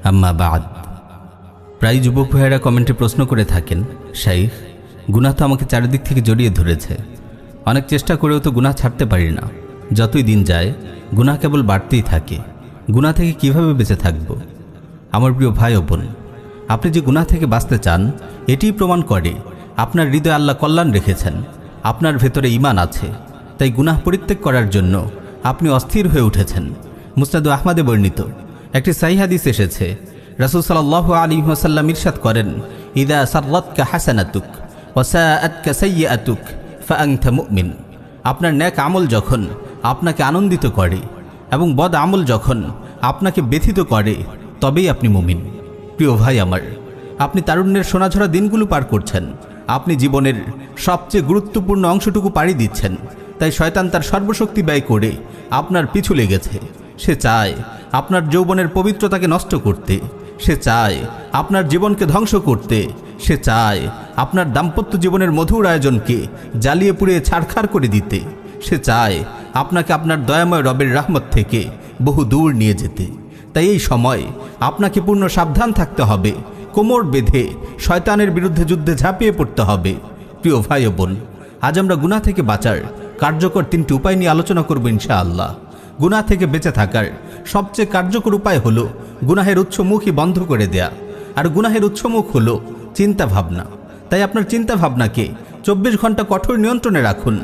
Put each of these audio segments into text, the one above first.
আম্মা বাদ। প্রায় যুবক ভাইয়েরা কমেন্টে প্রশ্ন করে থাকেন, শাইখ গুনাহ তো আমাকে চারিদিক থেকে জড়িয়ে ধরেছে, অনেক চেষ্টা করেও তো গুনাহ ছাড়তে পারি না, যতই দিন যায় গুনাহ কেবল বাড়তেই থাকে, গুনাহ থেকে কিভাবে বেঁচে থাকব? আমার প্রিয় ভাই ও বোন, আপনি যে গুনাহ থেকে বাঁচতে চান এটিই প্রমাণ করে আপনার হৃদয়ে আল্লাহ কল্যাণ রেখেছেন, আপনার ভেতরে ঈমান আছে, তাই গুনাহ পরিত্যাগ করার জন্য আপনি অস্থির হয়ে উঠেছেন। মুসনাদ আহমদে বর্ণিত একটি সহিহ হাদিস এসেছে, রাসূল সাল্লাল্লাহু আলাইহি ওয়াসাল্লাম ইরশাদ করেন, ইযা সাররাতকা হাসানাতুক ওয়া সাআতকা সাইয়্যাতুক ফাআনতা মুমিন। আপনার নেক আমল যখন আপনাকে আনন্দিত করে এবং বদ আমল যখন আপনাকে ব্যথিত করে, তবেই আপনি মুমিন। প্রিয় ভাই আমার, আপনি তারুণ্যের সোনাঝরা দিনগুলো পার করছেন, আপনি জীবনের সবচেয়ে গুরুত্বপূর্ণ অংশটুকু পাড়ি দিচ্ছেন, তাই শয়তান তার সর্বশক্তি ব্যয় করে আপনার পিছু লেগেছে। সে চায় আপনার যৌবনের পবিত্রতাকে নষ্ট করতে, সে চায় আপনার জীবনকে ধ্বংস করতে, সে চায় আপনার দাম্পত্য জীবনের মধুর আয়োজনকে জ্বালিয়ে পুড়িয়ে ছাড়খাড় করে দিতে, সে চায় আপনাকে আপনার দয়াময় রবের রহমত থেকে বহু দূর নিয়ে যেতে। তাই এই সময় আপনাকে পূর্ণ সাবধান থাকতে হবে, কোমর বেঁধে শয়তানের বিরুদ্ধে যুদ্ধে ঝাঁপিয়ে পড়তে হবে। প্রিয় ভাই ও বোন, আজ আমরা গুনাহ থেকে বাঁচার কার্যকর 3টি উপায় নিয়ে আলোচনা করব ইনশাআল্লাহ। গুনাহ থেকে বেঁচে থাকার সবচেয়ে কার্যকর উপায় হলো গুনাহের উৎসমুখই বন্ধ করে দেয়া, আর গুনাহের উৎসমুখ হলো চিন্তা ভাবনা। তাই আপনার চিন্তা ভাবনাকে 24 ঘন্টা কঠোর নিয়ন্ত্রণে রাখুন।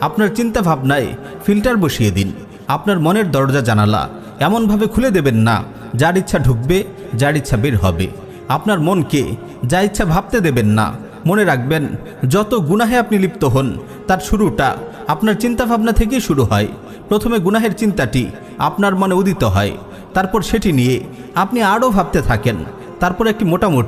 আপনার চিন্তা ভাবনায় ফিল্টার বসিয়ে দিন। আপনার মনের দরজা জানালা এমনভাবে খুলে দেবেন না যার ইচ্ছা ঢুকবে, যার ইচ্ছা বের হবে। আপনার মনকে যা ইচ্ছা ভাবতে দেবেন না। মনে রাখবেন, যত গুনাহে আপনি লিপ্ত হন তার শুরুটা আপনার চিন্তাভাবনা থেকেই শুরু হয়। প্রথমে গুনাহের চিন্তাটি আপনার মনে উদিত হয়, তারপর সেটি নিয়ে আপনি আরও ভাবতে থাকেন, তারপর একটি মোটামুটি